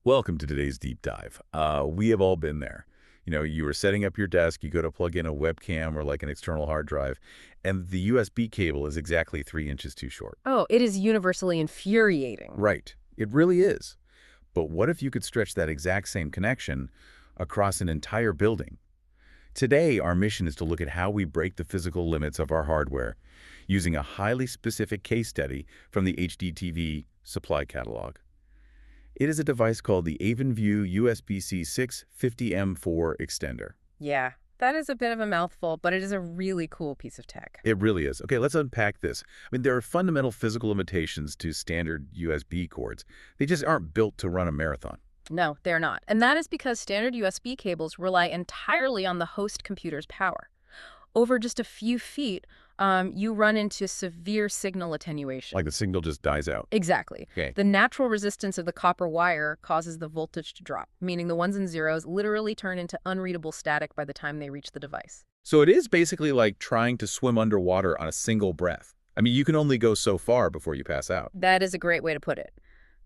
Welcome to today's deep dive. We have all been there. You were setting up your desk, you go to plug in a webcam or like an external hard drive, and the USB cable is exactly 3 inches too short. Oh, it is universally infuriating. Right. It really is. But what if you could stretch that exact same connection across an entire building? Today, our mission is to look at how we break the physical limits of our hardware using a highly specific case study from the HDTV Supply catalog. It is a device called the Avenview USB-C6-50M-4 extender. Yeah, that is a bit of a mouthful, but it is a really cool piece of tech. It really is. Okay, let's unpack this. There are fundamental physical limitations to standard USB cords. They just aren't built to run a marathon. No, they're not. And that is because standard USB cables rely entirely on the host computer's power. Over just a few feet, you run into severe signal attenuation. Like the signal just dies out. Exactly. Okay. The natural resistance of the copper wire causes the voltage to drop, meaning the ones and zeros literally turn into unreadable static by the time they reach the device. So it is basically like trying to swim underwater on a single breath. You can only go so far before you pass out. That is a great way to put it.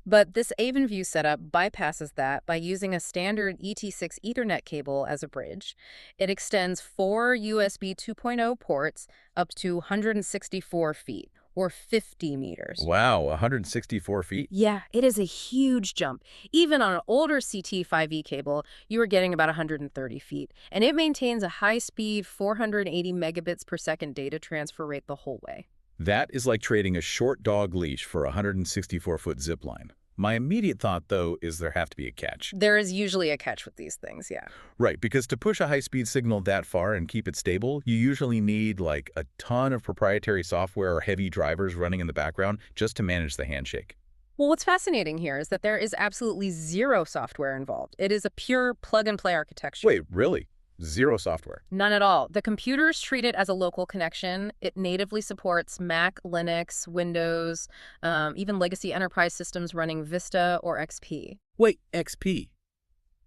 But this Avenview setup bypasses that by using a standard ET6 Ethernet cable as a bridge. It extends 4 USB 2.0 ports up to 164 feet, or 50 meters. Wow, 164 feet? Yeah, it is a huge jump. Even on an older CT5E cable, you are getting about 130 feet. And it maintains a high-speed 480 megabits per second data transfer rate the whole way. That is like trading a short dog leash for a 164-foot zip line. My immediate thought, though, is there have to be a catch. There is usually a catch with these things, yeah. Right, because to push a high-speed signal that far and keep it stable, you usually need like a ton of proprietary software or heavy drivers running in the background just to manage the handshake. Well, what's fascinating here is that there is absolutely zero software involved. It is a pure plug-and-play architecture. Wait, really? Zero software? None at all. The computers treat it as a local connection. It natively supports Mac, Linux, Windows, even legacy enterprise systems running Vista or XP. Wait, XP?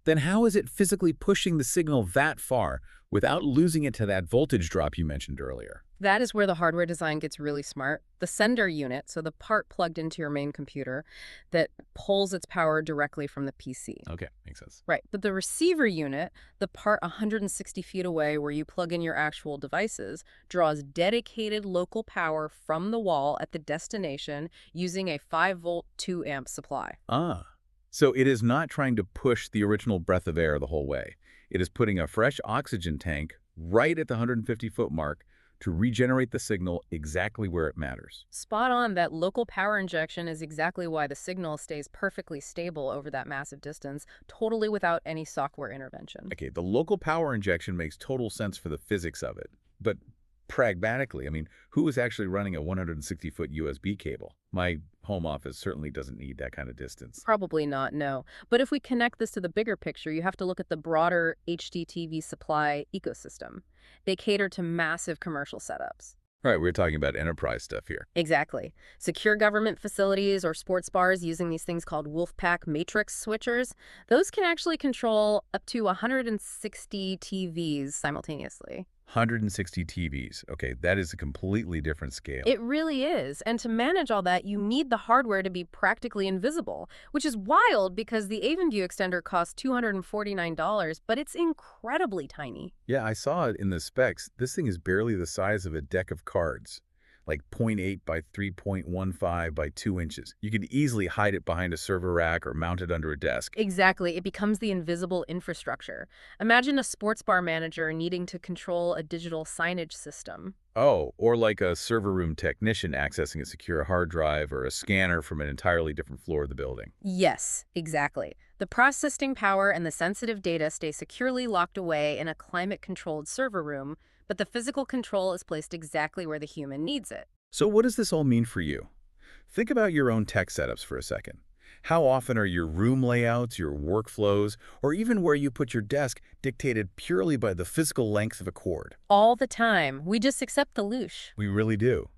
Then how is it physically pushing the signal that far without losing it to that voltage drop you mentioned earlier? That is where the hardware design gets really smart. The sender unit, so the part plugged into your main computer that pulls its power directly from the PC. Okay, makes sense. Right, but the receiver unit, the part 160 feet away where you plug in your actual devices, draws dedicated local power from the wall at the destination using a 5-volt 2-amp supply. Ah, so it is not trying to push the original breath of air the whole way. It is putting a fresh oxygen tank right at the 150-foot mark to regenerate the signal exactly where it matters. Spot on. That local power injection is exactly why the signal stays perfectly stable over that massive distance, totally without any software intervention. Okay, the local power injection makes total sense for the physics of it. But pragmatically, who is actually running a 160-foot USB cable? My home office certainly doesn't need that kind of distance. Probably not, no. But if we connect this to the bigger picture, you have to look at the broader HDTV Supply ecosystem. They cater to massive commercial setups. Right, we're talking about enterprise stuff here. Exactly. Secure government facilities or sports bars using these things called Wolfpack matrix switchers, those can actually control up to 160 TVs simultaneously. 160 TVs. Okay, that is a completely different scale. It really is. And to manage all that, you need the hardware to be practically invisible, which is wild because the Avenview extender costs $249, but it's incredibly tiny. Yeah, I saw it in the specs. This thing is barely the size of a deck of cards, like 0.8 by 3.15 by 2 inches. You could easily hide it behind a server rack or mount it under a desk. Exactly. It becomes the invisible infrastructure. Imagine a sports bar manager needing to control a digital signage system. Oh, or like a server room technician accessing a secure hard drive or a scanner from an entirely different floor of the building. Yes, exactly. The processing power and the sensitive data stay securely locked away in a climate-controlled server room, but the physical control is placed exactly where the human needs it. So what does this all mean for you? Think about your own tech setups for a second. How often are your room layouts, your workflows, or even where you put your desk dictated purely by the physical length of a cord? All the time. We just accept the loosh. We really do.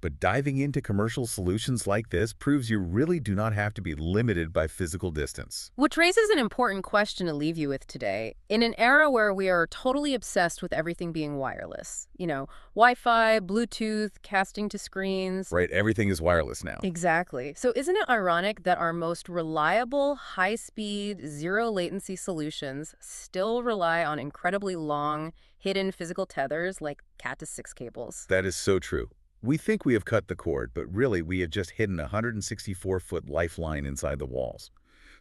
But diving into commercial solutions like this proves you really do not have to be limited by physical distance. Which raises an important question to leave you with today. In an era where we are totally obsessed with everything being wireless, Wi-Fi, Bluetooth, casting to screens. Right, everything is wireless now. Exactly. So isn't it ironic that our most reliable, high-speed, zero-latency solutions still rely on incredibly long, hidden physical tethers like Cat-to-6 cables? That is so true. We think we have cut the cord, but really we have just hidden a 164-foot lifeline inside the walls.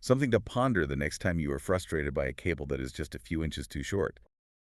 Something to ponder the next time you are frustrated by a cable that is just a few inches too short.